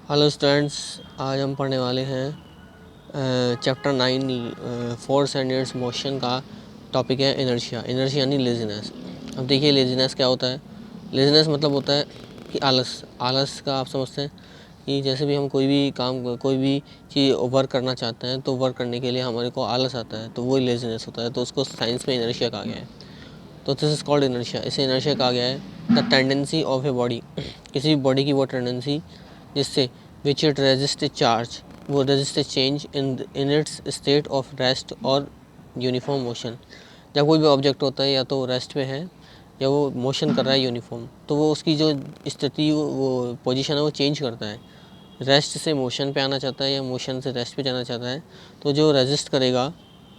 Hello students, आज हम पढ़ने वाले हैं chapter 9 force and it's motion का टॉपिक है इनर्शिया। इनर्शिया यानी लेजीनेस। अब देखिए लेजीनेस क्या होता है। लेजीनेस मतलब होता है कि आलस। आलस का आप समझते हैं कि जैसे भी हम कोई भी काम, कोई भी चीज़ वर्क करना चाहते हैं तो वर्क करने के लिए हमारे को आलस आता है, तो वही लेजीनेस होता है। तो उसको साइंस में इनर्शिया कहा गया है। तो दिस इज कॉल्ड इनर्शिया। इसे इनर्शिया कहा गया है the tendency of a body, किसी भी बॉडी की वो टेंडेंसी जिससे विच इट रेजिस्ट चार्ज, वो resist change in its state of rest और यूनिफॉर्म मोशन। जब कोई भी ऑब्जेक्ट होता है या तो रेस्ट पे है या वो मोशन कर रहा है यूनिफॉर्म, तो वो उसकी जो स्थिति, वो पोजीशन है, वो चेंज करता है। रेस्ट से मोशन पे आना चाहता है या मोशन से रेस्ट पे जाना चाहता है, तो जो रेजिस्ट करेगा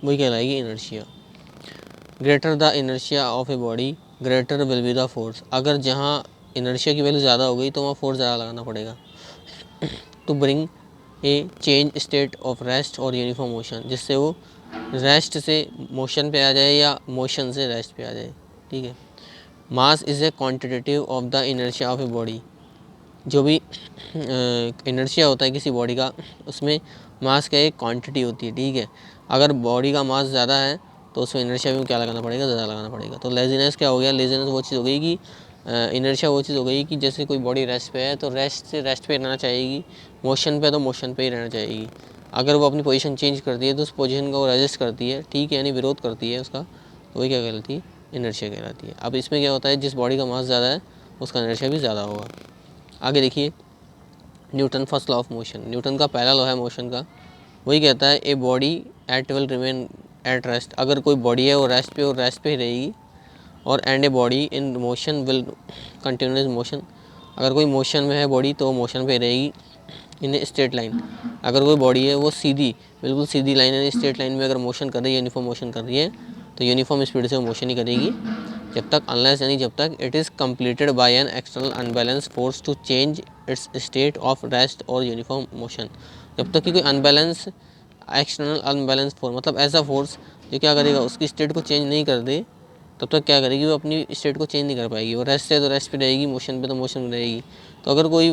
वही कहलाएगी inertia. Greater the inertia of a body greater will be the force. अगर जहाँ इनर्शिया की वैल्यू ज़्यादा हो गई तो वहाँ फोर्स ज़्यादा लगाना पड़ेगा to bring a change state of rest और यूनिफॉर्म मोशन, जिससे वो रेस्ट से मोशन पे आ जाए या मोशन से रेस्ट पे आ जाए। ठीक है। Mass is a quantitative of the inertia of a body. जो भी इनर्शिया होता है किसी बॉडी का, उसमें मास का एक क्वांटिटी होती है। ठीक है। अगर बॉडी का मास ज़्यादा है तो उसमें इनर्शिया भी क्या लगाना पड़ेगा, ज़्यादा लगाना पड़ेगा। तो लेजीनेस क्या हो गया, लेजीनेस वो चीज़ हो गई कि इनर्शिया वो चीज़ हो गई कि जैसे कोई बॉडी रेस्ट पे है तो रेस्ट से रेस्ट पे रहना चाहेगी, मोशन पे तो मोशन पे ही रहना चाहेगी। अगर वो अपनी पोजीशन चेंज करती है तो उस पोजीशन को वो रेजिस्ट करती है, ठीक है, यानी विरोध करती है उसका, तो वही क्या कहलाती है, इनर्शिया कहलाती है। अब इसमें क्या होता है, जिस बॉडी का मास ज़्यादा है उसका इनर्शिया भी ज़्यादा होगा। आगे देखिए, Newton first law of motion. Newton का पहला लॉ है मोशन का। वही कहता है a body at will remain at rest. अगर कोई बॉडी है वो रेस्ट पे ही रहेगी। और and a body in motion will continuous motion. अगर कोई मोशन में है बॉडी तो मोशन पे रहेगी इन ए स्ट्रेट लाइन। अगर कोई बॉडी है वो सीधी, बिल्कुल सीधी लाइन है, स्ट्रेट लाइन में अगर मोशन कर रही है, यूनिफॉर्म मोशन कर रही है, तो यूनिफॉर्म स्पीड से वो मोशन ही करेगी जब तक, अनलेस यानी जब तक it is completed by an external unbalance force to change its state of rest और यूनिफॉर्म मोशन। जब तक कि कोई अनबैलेंस, एक्सटर्नल अनबैलेंस फोर्स मतलब ऐसा फोर्स जो क्या करेगा, उसकी स्टेट को चेंज नहीं कर दे, तब तक क्या करेगी, वो अपनी स्टेट को चेंज नहीं कर पाएगी। वो रेस्ट है तो रेस्ट पे रहेगी, मोशन पे तो मोशन में रहेगी। तो अगर कोई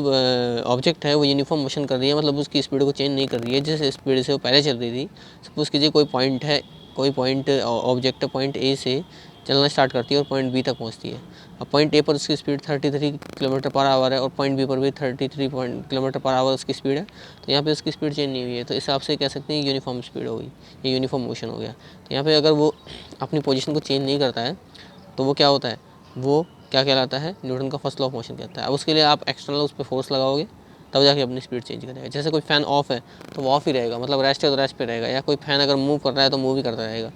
ऑब्जेक्ट है वो यूनिफॉर्म मोशन कर रही है, मतलब उसकी स्पीड को चेंज नहीं कर रही है जिस स्पीड से वो पहले चल रही थी। सपोज कीजिए कोई पॉइंट है, कोई पॉइंट ऑब्जेक्ट पॉइंट ए से चलना स्टार्ट करती है और पॉइंट बी तक पहुंचती है। अब पॉइंट ए पर उसकी स्पीड 33 किलोमीटर पर आवर है और पॉइंट बी पर भी 33 किलोमीटर पर आवर उसकी स्पीड है। तो यहाँ पे उसकी स्पीड चेंज नहीं हुई है, तो इस हिसाब से कह सकते हैं यूनिफॉर्म स्पीड हो गई, ये यूनिफॉर्म मोशन हो गया। तो यहाँ पे अगर वो अपनी पोजीशन को चेंज नहीं करता है तो वो क्या होता है, वो क्या कहलाता है, न्यूटन का फर्स्ट लॉ ऑफ मोशन कहता है। अब उसके लिए आप एक्सटर्नल उस पर फोर्स लगाओगे तब जाके अपनी स्पीड चेंज करेगा। जैसे कोई फ़ैन ऑफ है तो वो ऑफ ही रहेगा, मतलब रेस्ट है तो रेस्ट पे रहेगा, या कोई फ़ैन अगर मूव कर रहा है तो मूव ही करता रहेगा।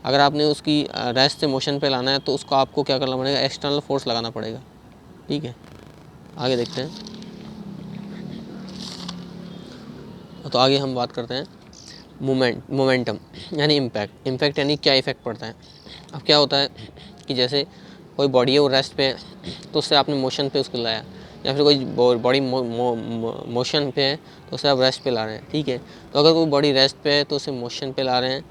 अगर आपने उसकी रेस्ट से मोशन पे लाना है तो उसको आपको क्या करना पड़ेगा, एक्सटर्नल फोर्स लगाना पड़ेगा। ठीक है, आगे देखते हैं। तो आगे हम बात करते हैं मोमेंटम यानी इम्पैक्ट। इम्पैक्ट यानी क्या इफ़ेक्ट पड़ता है। अब क्या होता है कि जैसे कोई बॉडी है वो रेस्ट पे है तो उससे आपने मोशन पे उसको लाया, या फिर कोई बॉडी मोशन पे है तो उससे आप रेस्ट पे ला रहे हैं। ठीक है। तो अगर कोई बॉडी रेस्ट पे है तो उसे मोशन पे ला रहे हैं,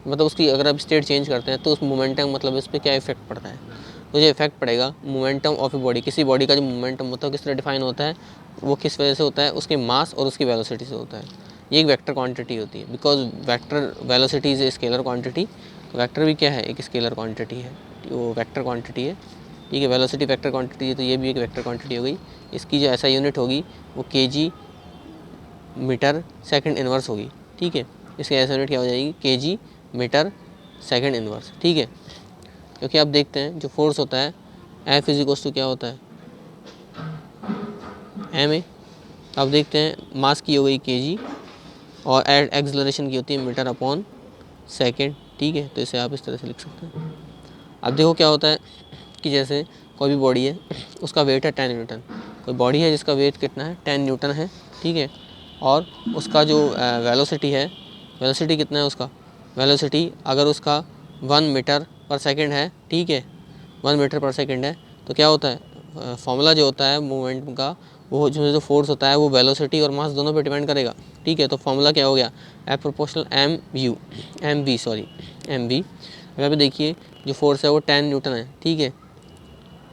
मतलब उसकी अगर आप स्टेट चेंज करते हैं तो उस मोमेंटम, मतलब इस पर क्या इफेक्ट पड़ता है, तो जो इफेक्ट पड़ेगा मोमेंटम ऑफ ए बॉडी। किसी बॉडी का जो मोमेंटम होता है किस तरह डिफाइन होता है, वो किस वजह से होता है, उसके मास और उसकी वेलोसिटी से होता है। ये एक वेक्टर क्वांटिटी होती है, because vector velocity is a scalar quantity. Vector भी क्या है, एक स्केलर क्वांटिटी है, वो वेक्टर क्वांटिटी है। ठीक है, वेलोसिटी वेक्टर क्वांटिटी है तो ये भी एक वेक्टर क्वांटिटी हो गई। इसकी जो ऐसा यूनिट होगी वो kg मीटर सेकंड इनवर्स होगी। ठीक है, इसकी ऐसा यूनिट क्या हो जाएगी, kg मीटर सेकंड इनवर्स। ठीक है, क्योंकि आप देखते हैं जो फोर्स होता है F इज टू क्या होता है, m ए। आप देखते हैं मास की हो गई kg और एक्सेलरेशन की होती है मीटर अपॉन सेकेंड। ठीक है, तो इसे आप इस तरह से लिख सकते हैं। अब देखो क्या होता है कि जैसे कोई भी बॉडी है उसका वेट है 10 न्यूटन। कोई बॉडी है जिसका वेट कितना है, 10 न्यूटन है। ठीक है, और उसका जो वेलोसिटी है, वेलोसिटी कितना है उसका, वेलोसिटी अगर उसका 1 मीटर पर सेकंड है, ठीक है, 1 मीटर पर सेकंड है, तो क्या होता है, फॉर्मूला जो होता है मूवमेंट का, वो जो फोर्स होता है वो वेलोसिटी और मास दोनों पे डिपेंड करेगा। ठीक है, तो फॉर्मूला क्या हो गया, F प्रोपोर्शनल एम वी। यहाँ पे देखिए जो फोर्स है वो 10 न्यूटन है। ठीक है,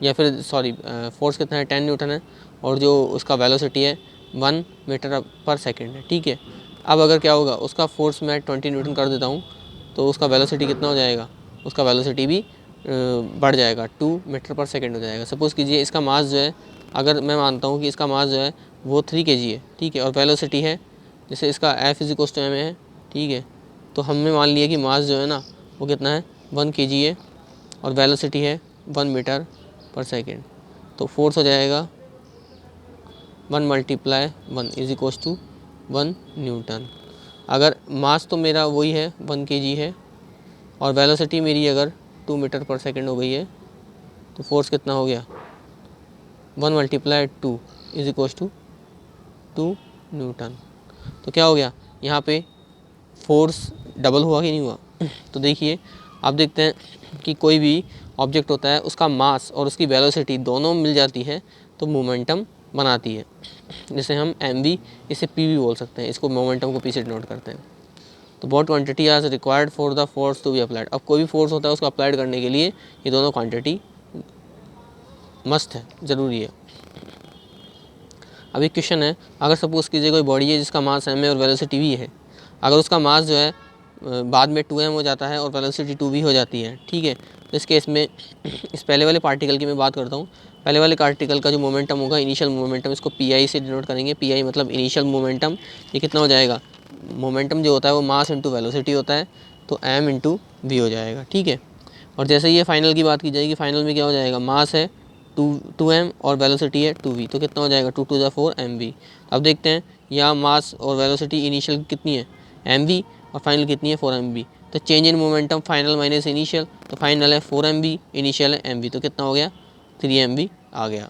या फिर सॉरी फोर्स कितना है, 10 न्यूटन है, और जो उसका वेलोसिटी है 1 मीटर पर सेकेंड है, ठीक है। अब अगर क्या होगा, उसका फोर्स मैं 20 न्यूटन कर देता हूँ तो उसका वेलोसिटी कितना हो जाएगा, उसका वेलोसिटी भी बढ़ जाएगा, 2 मीटर पर सेकेंड हो जाएगा। सपोज़ कीजिए इसका मास जो है, अगर मैं मानता हूँ कि इसका मास जो है वो 3 kg है, ठीक है, और वेलोसिटी है, जैसे इसका F=m है, ठीक है, तो हमने मान लिया कि मास जो है ना वो कितना है, 1 kg है, और वेलोसिटी है 1 मीटर पर सेकेंड। तो फोर्स हो जाएगा 1 × 1 = 1 न्यूटन। अगर मास तो मेरा वही है 1 kg है, और वेलोसिटी मेरी अगर 2 मीटर पर सेकेंड हो गई है, तो फोर्स कितना हो गया, 1 × 2 = 2 न्यूटन। तो क्या हो गया, यहाँ पे फोर्स डबल हुआ कि नहीं हुआ। तो देखिए, आप देखते हैं कि कोई भी ऑब्जेक्ट होता है, उसका मास और उसकी वेलोसिटी दोनों मिल जाती है तो मोमेंटम बनाती है। जिसे हम mv, इसे pv बोल सकते हैं, इसको मोमेंटम को p से डिनोट करते हैं। तो what quantity are required for the force to be applied. अब कोई भी फोर्स होता है उसको अप्लाइड करने के लिए ये दोनों क्वांटिटी मस्ट है, ज़रूरी है। अब एक क्वेश्चन है, अगर सपोज कीजिए कोई बॉडी है जिसका मास m है और वेलोसिटी v है, अगर उसका मास जो है बाद में 2m हो जाता है और वेलोसिटी 2v हो जाती है, ठीक है, तो इस केस में इस पहले वाले पार्टिकल की मैं बात करता हूँ। पहले वाले पार्टिकल का जो मोमेंटम होगा, इनिशियल मोमेंटम, इसको pi से डिनोट करेंगे। pi मतलब इनिशियल मोमेंटम। ये कितना हो जाएगा, मोमेंटम जो होता है वो मास इंटू वेलोसिटी होता है, तो m × v हो जाएगा, ठीक है। और जैसे ये फाइनल की बात की जाएगी, फाइनल में क्या हो जाएगा, मास है 2m और वेलोसिटी है 2v, तो कितना हो जाएगा, 2 × 4 mv। अब देखते हैं यहाँ मास और वेलोसिटी इनिशियल कितनी है, mv, और फाइनल कितनी है, 4 mv। तो change in momentum final minus initial, तो फाइनल है 4 mv, इनिशियल है mv, तो कितना हो गया, 3 mv आ गया।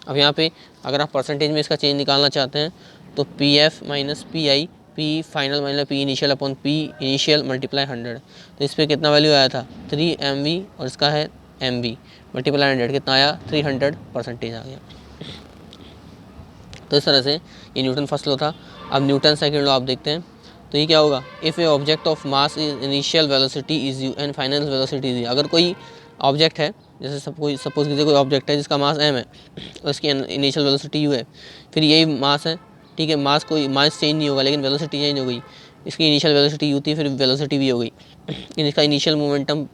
अब यहाँ पे अगर आप परसेंटेज में इसका चेंज निकालना चाहते हैं तो pf - pi, p final minus p initial upon p initial multiply 100। तो इस पर कितना वैल्यू आया था, 3 mv, और इसका है mv मल्टीप्लाई 100, कितना आया, 300% आ गया। तो इस तरह से ये न्यूटन फर्स्ट लॉ था। अब न्यूटन सेकंड लॉ आप देखते हैं, तो ये क्या होगा, if A object of mass is initial velocity is you and final velocity is you. अगर कोई ऑब्जेक्ट है, जैसे सपोज कीजिए कोई ऑब्जेक्ट है जिसका मास m है और इसकी इनिशियल वेलोसिटी u है, फिर यही मास है, ठीक है, मास चेंज नहीं होगा लेकिन वेलोसिटी चेंज हो गई। इसकी इनिशियल वेलोसिटी u थी, फिर वेलोसिटी v हो गई। इसका इनिशियल मोमेंटम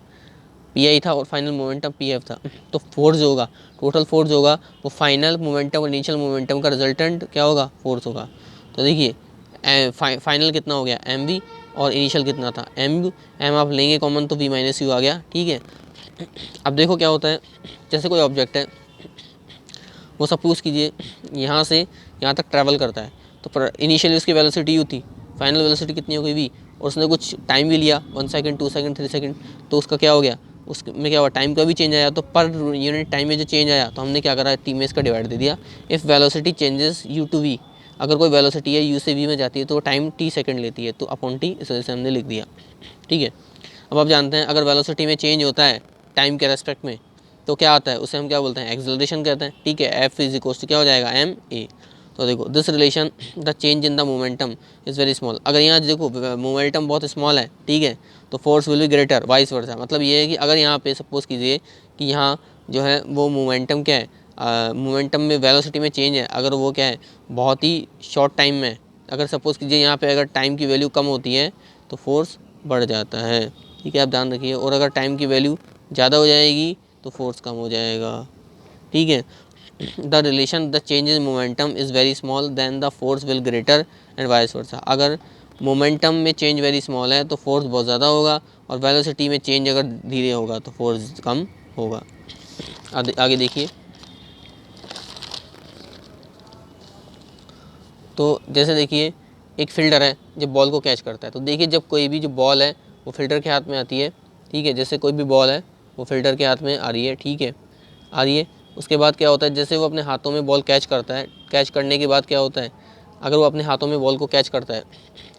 pi था और फाइनल मोमेंटम pf था। तो फोर्स जो होगा, टोटल फोर्स जो होगा वो फाइनल मोमेंटम और इनिशियल मोमेंटम का रिजल्टेंट क्या होगा, फोर्स होगा। तो देखिए फाइनल कितना हो गया mv, और इनिशियल कितना था m आप लेंगे कॉमन तो v - u आ गया, ठीक है। अब देखो क्या होता है, जैसे कोई ऑब्जेक्ट है, वो सपोज कीजिए यहाँ से यहाँ तक ट्रैवल करता है, तो इनिशियली उसकी वेलोसिटी u थी, फाइनल वेलोसिटी कितनी हो गई v, और उसने कुछ टाइम भी लिया, 1 सेकंड 2 सेकंड 3 सेकंड, तो उसका क्या हो गया, उसमें क्या हुआ, टाइम का भी चेंज आया। तो पर यूनिट टाइम में जो चेंज आया, तो हमने क्या करा, 3 में इसका डिवाइड दे दिया। If velocity changes u to v, अगर कोई वेलोसिटी है u से v में जाती है तो वो टाइम t सेकंड लेती है, तो अपॉन t, इस वजह से हमने लिख दिया, ठीक है। अब आप जानते हैं अगर वेलोसिटी में चेंज होता है टाइम के रेस्पेक्ट में तो क्या आता है, उसे हम क्या बोलते हैं, एक्सेलरेशन कहते हैं, ठीक है। F = क्या हो जाएगा, ma। तो देखो this relation, the change in the momentum is very small. अगर यहाँ देखो मोमेंटम बहुत स्मॉल है, ठीक है, तो force will be greater, vice versa. मतलब ये है कि अगर यहाँ पे सपोज कीजिए कि यहाँ जो है वो मोमेंटम क्या है, मोमेंटम में वेलोसिटी में चेंज है, अगर वो क्या है बहुत ही शॉर्ट टाइम में, अगर सपोज कीजिए यहाँ पे अगर टाइम की वैल्यू कम होती है तो फोर्स बढ़ जाता है, ठीक है, आप ध्यान रखिए। और अगर टाइम की वैल्यू ज़्यादा हो जाएगी तो फोर्स कम हो जाएगा, ठीक है। The relation, the change in momentum is very small then the force will greater and vice versa. अगर मोमेंटम में चेंज वेरी स्मॉल है तो फोर्स बहुत ज़्यादा होगा, और वेलोसिटी में चेंज अगर धीरे होगा तो फोर्स कम होगा। आगे देखिए, तो जैसे देखिए एक फील्डर है जब बॉल को कैच करता है, तो देखिए जब कोई भी जो बॉल है वो फील्डर के हाथ में आती है, ठीक है, जैसे कोई भी बॉल है वो फील्डर के हाथ में आ रही है, ठीक है, आ रही है। उसके बाद क्या होता है, जैसे वो अपने हाथों में बॉल कैच करता है, कैच करने के बाद क्या होता है, अगर वो अपने हाथों में बॉल को कैच करता है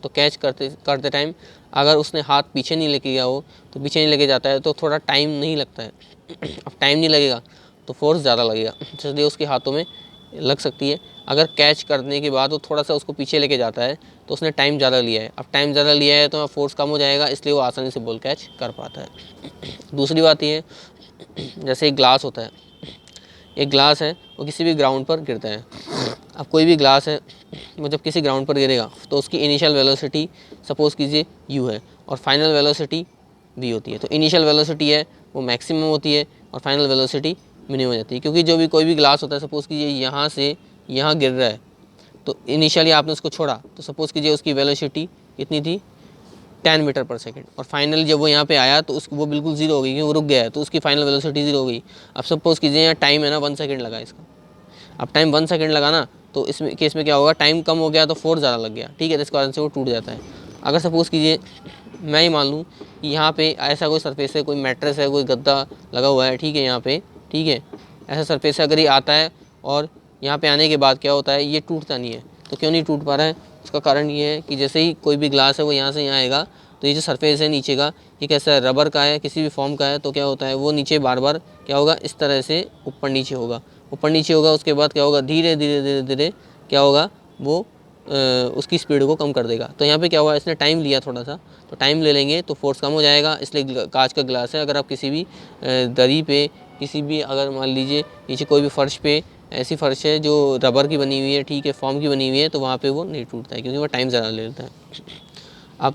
तो कैच करते टाइम अगर उसने हाथ पीछे नहीं लेके गया हो, तो पीछे नहीं लेके जाता है तो थोड़ा टाइम नहीं लगता है। अब टाइम नहीं लगेगा तो फोर्स ज़्यादा लगेगा, इसलिए उसके हाथों में लग सकती है। अगर कैच करने के बाद वो थोड़ा सा उसको पीछे लेके जाता है तो उसने टाइम ज़्यादा लिया है, अब टाइम ज़्यादा लिया है तो फोर्स कम हो जाएगा, इसलिए वो आसानी से बॉल कैच कर पाता है। दूसरी बात ये है, जैसे एक ग्लास होता है, एक ग्लास है वो किसी भी ग्राउंड पर गिरता है, अब कोई भी ग्लास है वो जब किसी ग्राउंड पर गिरेगा तो उसकी इनिशियल वेलोसिटी सपोज़ कीजिए u है और फाइनल वेलोसिटी v होती है। तो इनिशियल वेलोसिटी है वो मैक्सिमम होती है और फाइनल वेलोसिटी मिनिमम हो जाती है, क्योंकि जो भी कोई भी ग्लास होता है, सपोज़ कीजिए यहाँ से यहाँ गिर रहा है, तो इनिशियली आपने उसको छोड़ा तो सपोज़ कीजिए उसकी वेलोसिटी कितनी थी 10 मीटर पर सेकंड, और फाइनल जब वो यहाँ पे आया तो वो बिल्कुल जीरो हो गई, क्योंकि वो रुक गया है, तो उसकी फाइनल वेलोसिटी जीरो हो गई। अब सपोज़ कीजिए यहाँ टाइम है ना 1 सेकंड लगा इसका, अब टाइम 1 सेकंड लगा ना, तो इसमें केस में क्या होगा, टाइम कम हो गया तो फोर्स ज़्यादा लग गया, ठीक है, तो इस कारण से वो टूट जाता है। अगर सपोज़ कीजिए मैं ही मान लूँ कि यहाँ पे ऐसा कोई सरफेस है, कोई मैट्रेस है, कोई गद्दा लगा हुआ है, ठीक है, यहाँ पे, ठीक है, ऐसा सरफेस अगर ये आता है और यहाँ पे आने के बाद क्या होता है, ये टूटता नहीं है। तो क्यों नहीं टूट पा रहा है, उसका कारण ये है कि जैसे ही कोई भी ग्लास है वो यहाँ से यहाँ आएगा, तो ये जो सरफेस है नीचे का, ये कैसा है, रबर का है, किसी भी फॉर्म का है, तो क्या होता है वो नीचे बार बार क्या होगा, इस तरह से ऊपर नीचे होगा, ऊपर नीचे होगा। उसके बाद क्या होगा, धीरे धीरे धीरे धीरे क्या होगा, वो उसकी स्पीड को कम कर देगा। तो यहाँ पे क्या हुआ, इसने टाइम लिया थोड़ा सा, तो टाइम ले लेंगे तो फोर्स कम हो जाएगा। इसलिए कांच का ग्लास है, अगर आप किसी भी दरी पे, किसी भी, अगर मान लीजिए नीचे कोई भी फर्श पे, ऐसी फर्श है जो रबर की बनी हुई है, ठीक है, फॉर्म की बनी हुई है, तो वहाँ पे वो नहीं टूटता है, क्योंकि वो टाइम ज़्यादा ले लेता है। अब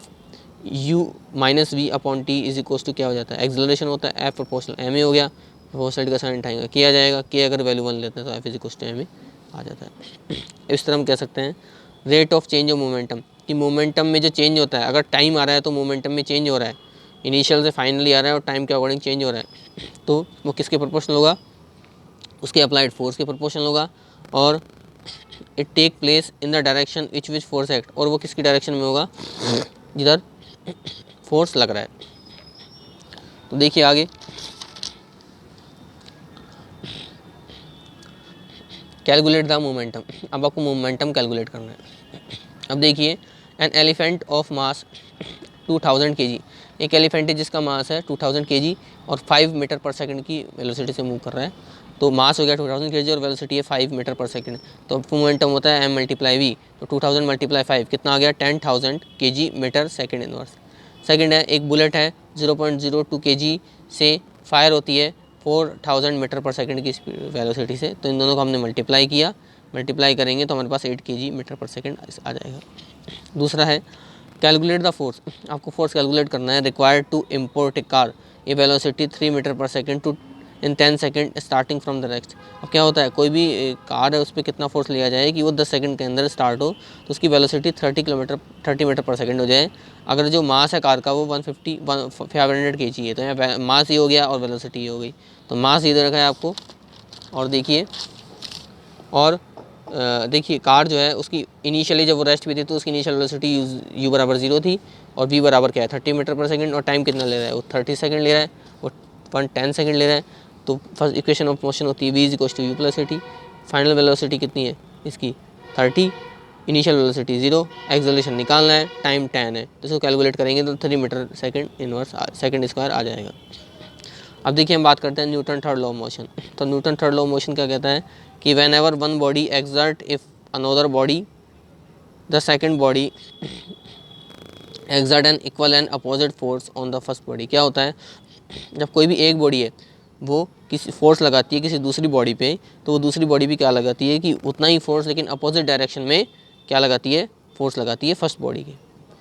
u minus v upon t is equal to क्या हो जाता है, एक्सेलरेशन होता है F प्रोपोर्शनल एम ए हो गया, प्रोपोर्शनल का साइन टाइम किया जाएगा, के अगर वैल्यू 1 लेते हैं तो F is equal to m a आ जाता है। इस तरह हम कह सकते हैं rate of change of momentum, कि मोमेंटम में जो चेंज होता है, अगर टाइम आ रहा है तो मोमेंटम में चेंज हो रहा है, इनिशियल से फाइनली आ रहा है और टाइम के अकॉर्डिंग चेंज हो रहा है, तो वो किसके प्रोपोर्शनल होगा, उसके अप्लाइड फोर्स के प्रोपोर्शनल होगा। और it take place in the direction which force act, और वो किसकी डायरेक्शन में होगा, जिधर फोर्स लग रहा है। तो देखिए आगे, कैलकुलेट द मोमेंटम, अब आपको मोमेंटम कैलकुलेट करना है। अब देखिए, an elephant of mass 2000 kg, एक एलिफेंट है जिसका मास है 2000 kg और 5 मीटर पर सेकंड की वेलोसिटी से मूव कर रहा है। तो मास हो गया 2000 kg और वेलोसिटी है 5 मीटर पर सेकंड, तो मोमेंटम होता है m मल्टीप्लाई v, तो 2000 मल्टीप्लाई 5 कितना आ गया, 10,000 kg metre second inverse second है। एक बुलेट है 0.02 kg से फायर होती है 4000 मीटर पर सेकंड की वेलोसिटी से, तो इन दोनों को हमने मल्टीप्लाई किया, मल्टीप्लाई करेंगे तो हमारे पास 8 kg मीटर पर सेकंड आ जाएगा। दूसरा है कैलकुलेट द फोर्स, आपको फोर्स कैलकुलेट करना है, required to import a car, ये velocity 3 metre per second to in 10 second starting from the rest. अब क्या होता है, कोई भी कार है उस पर कितना फोर्स लिया जाए कि वो 10 सेकंड के अंदर स्टार्ट हो, तो उसकी वेलोसिटी 30 मीटर पर सेकंड हो जाए। अगर जो मास है कार का वो 500 kg है, तो यहाँ मास ही हो गया और वेलोसिटी ही हो गई, तो मास ही दे रखा है आपको। और देखिए, और देखिए कार जो है उसकी इनिशियली जब वो रेस्ट भी थी तो उसकी इनिशियल वेलोसिटी u बराबर 0 थी और v बराबर क्या है 30 मीटर पर सेकंड, और टाइम कितना ले रहा है, वो 30 सेकंड ले रहा है, वो 10 सेकंड ले रहा है। तो फर्स्ट इक्वेशन ऑफ मोशन होती है v is equal to u plus t. Final velocity कितनी है इसकी 30, इनिशियल वेलोसिटी 0, एक्सेलरेशन निकालना है, टाइम 10 है, तो इसको कैलकुलेट करेंगे तो 3 metre second inverse second square आ जाएगा। अब देखिए हम बात करते हैं Newton third law of motion. तो Newton third law of motion क्या कहता है कि whenever one body exert if another body the second body exert an equal and opposite force on the first body. क्या होता है, जब कोई भी एक बॉडी है वो किसी फोर्स लगाती है किसी दूसरी बॉडी पे, तो वो दूसरी बॉडी भी क्या लगाती है कि उतना ही फोर्स लेकिन अपोजिट डायरेक्शन में क्या लगाती है, फोर्स लगाती है फर्स्ट बॉडी की।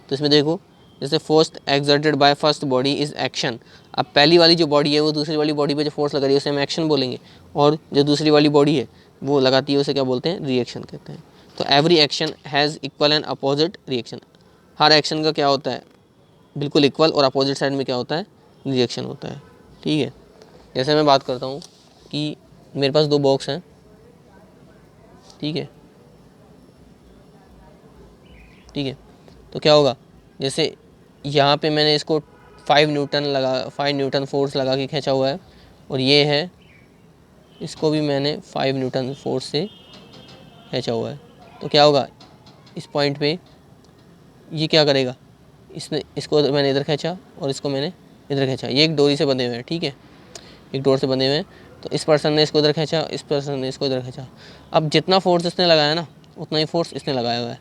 तो इसमें देखो, जैसे force exerted by first body is action, अब पहली वाली जो बॉडी है वो दूसरी वाली बॉडी पे जो फोर्स लगा रही है उसे हम एक्शन बोलेंगे, और जो दूसरी वाली बॉडी है वो लगाती है उसे क्या बोलते हैं, रिएक्शन कहते हैं। तो every action has equal and opposite reaction, her action का क्या होता है, बिल्कुल इक्वल, और अपोजिट साइड में क्या होता है, रिएक्शन होता है। ठीक है, जैसे मैं बात करता हूँ कि मेरे पास 2 बॉक्स हैं, ठीक है, ठीक है, तो क्या होगा, जैसे यहाँ पे मैंने इसको 5 न्यूटन फोर्स लगा के खींचा हुआ है, और ये है इसको भी मैंने 5 न्यूटन फोर्स से खींचा हुआ है। तो क्या होगा, इस पॉइंट पे ये क्या करेगा, इसको मैंने इधर खींचा और इसको मैंने इधर खींचा, ये एक डोरी से बंधे हुए हैं, ठीक है, एक डोर से बंधे हुए हैं। तो इस पर्सन ने इसको इधर खींचा, इस पर्सन ने इसको इधर खींचा। अब जितना फोर्स इसने लगाया ना उतना ही फोर्स इसने लगाया हुआ है,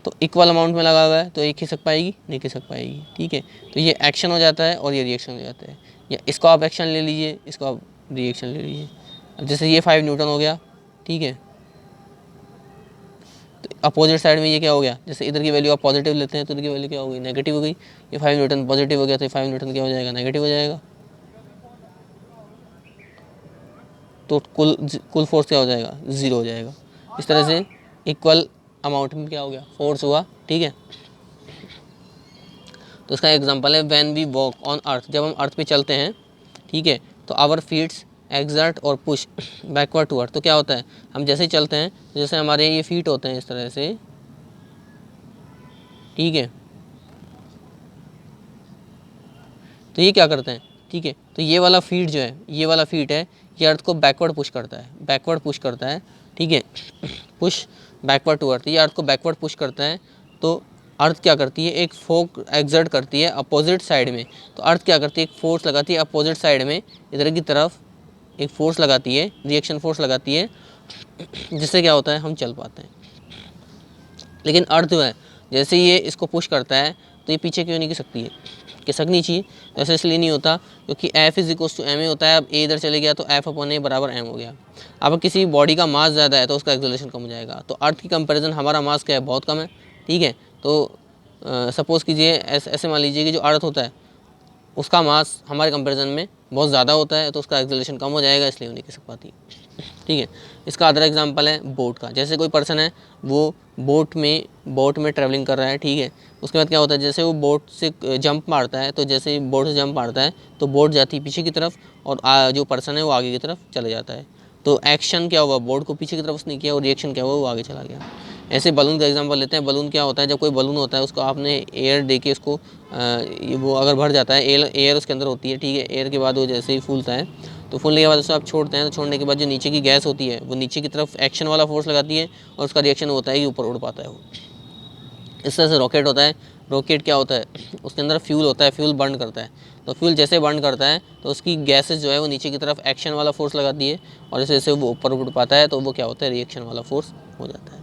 तो इक्वल अमाउंट में लगा हुआ है, तो ये खिसक पाएगी, नहीं खिसक पाएगी। ठीक है, तो ये एक्शन हो जाता है और ये रिएक्शन हो जाता है, या इसको आप एक्शन ले लीजिए, इसको आप रिएक्शन ले लीजिए। अब जैसे ये 5 न्यूटन हो गया, ठीक है, तो अपोजिट साइड में ये क्या हो गया, जैसे इधर की वैल्यू आप पॉजिटिव लेते हैं तो इधर की वैल्यू क्या हो गई, नेगेटिव हो गई। ये 5 न्यूटन पॉजिटिव हो गया तो 5 न्यूटन क्या हो जाएगा, नेगेटिव हो जाएगा। तो कुल फोर्स क्या हो जाएगा, 0 हो जाएगा। इस तरह से इक्वल अमाउंट में क्या हो गया, फोर्स हुआ, ठीक है। तो इसका एग्जांपल है when we walk on earth, जब हम अर्थ पे चलते हैं, ठीक है, तो आवर फीट्स एक्सर्ट और पुश बैकवर्ड टू अर्थ। तो क्या होता है, हम जैसे ही चलते हैं तो जैसे हमारे ये फीट होते हैं इस तरह से, ठीक है, तो ये क्या करते हैं, ठीक है, तो ये वाला फीट जो है, ये वाला फीट है, ये अर्थ को बैकवर्ड पुश करता है, बैकवर्ड पुश करता है, ठीक है, पुश बैकवर्ड टू अर्थ, ये अर्थ को बैकवर्ड पुश करता है। तो अर्थ क्या करती है, एक फोर्स एक्सर्ट करती है अपोजिट साइड में। तो अर्थ क्या करती है, एक फोर्स लगाती है अपोजिट साइड में, इधर की तरफ एक फोर्स लगाती है, रिएक्शन फोर्स लगाती है, जिससे क्या होता है, हम चल पाते हैं। लेकिन अर्थ जो है, जैसे ये इसको पुश करता है तो ये पीछे क्यों नहीं गिर सकती है, खिसकनी चाहिए। ऐसा इसलिए नहीं होता क्योंकि F is equal to m a होता है। अब ए इधर चले गया तो F अपॉन ए बराबर एम हो गया। अब किसी बॉडी का मास ज़्यादा है तो उसका एक्सेलरेशन कम हो जाएगा। तो अर्थ की कंपैरिजन हमारा मास क्या है, बहुत कम है, ठीक है। तो सपोज़ कीजिए ऐसे मान लीजिए कि जो अर्थ होता है उसका मास हमारे कंपैरिजन में बहुत ज़्यादा होता है, तो उसका एक्सेलरेशन कम हो जाएगा, इसलिए वो नहीं खिसक पाती, ठीक है। इसका अदर एग्जांपल है बोट का। जैसे कोई पर्सन है, वो बोट में ट्रैवलिंग कर रहा है, ठीक है, उसके बाद क्या होता है, जैसे वो बोट से जंप मारता है, तो जैसे ही बोट से जंप मारता है तो बोट जाती है पीछे की तरफ और जो पर्सन है वो आगे की तरफ चले जाता है। तो एक्शन क्या हुआ, बोट को पीछे की तरफ उसने किया, और रिएक्शन क्या हुआ, वो आगे चला गया। ऐसे बलून का एग्जांपल लेते हैं। बलून क्या होता है, जब कोई बलून होता है उसको आपने एयर दे के उसको वो अगर भर जाता है, एयर उसके अंदर होती है, ठीक है, एयर के बाद वो जैसे ही फूलता है, तो फूलने के बाद उसको आप छोड़ते हैं, तो छोड़ने के बाद जो नीचे की गैस होती है वो नीचे की तरफ एक्शन वाला फोर्स लगाती है, और उसका रिएक्शन होता है कि ऊपर उड़ पाता है वो। इस तरह से रॉकेट होता है। रॉकेट क्या होता है, उसके अंदर फ्यूल होता है, फ्यूल बर्न करता है। तो फ्यूल जैसे बर्न करता है तो उसकी गैसेस जो है वो नीचे की तरफ एक्शन वाला फोर्स लगाती है, और जैसे जैसे वो ऊपर उड़ पाता है तो वो क्या होता है, रिएक्शन वाला फोर्स हो जाता है।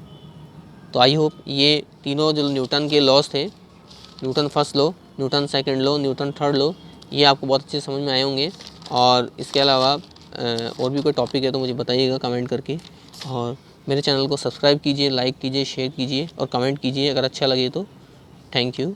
तो आई होप ये तीनों जो न्यूटन के लॉज थे, Newton first law, Newton second law, Newton third law, ये आपको बहुत अच्छे समझ में आए होंगे। और इसके अलावा और भी कोई टॉपिक है तो मुझे बताइएगा कमेंट करके, और मेरे चैनल को सब्सक्राइब कीजिए, लाइक कीजिए, शेयर कीजिए और कमेंट कीजिए अगर अच्छा लगे तो। Thank you.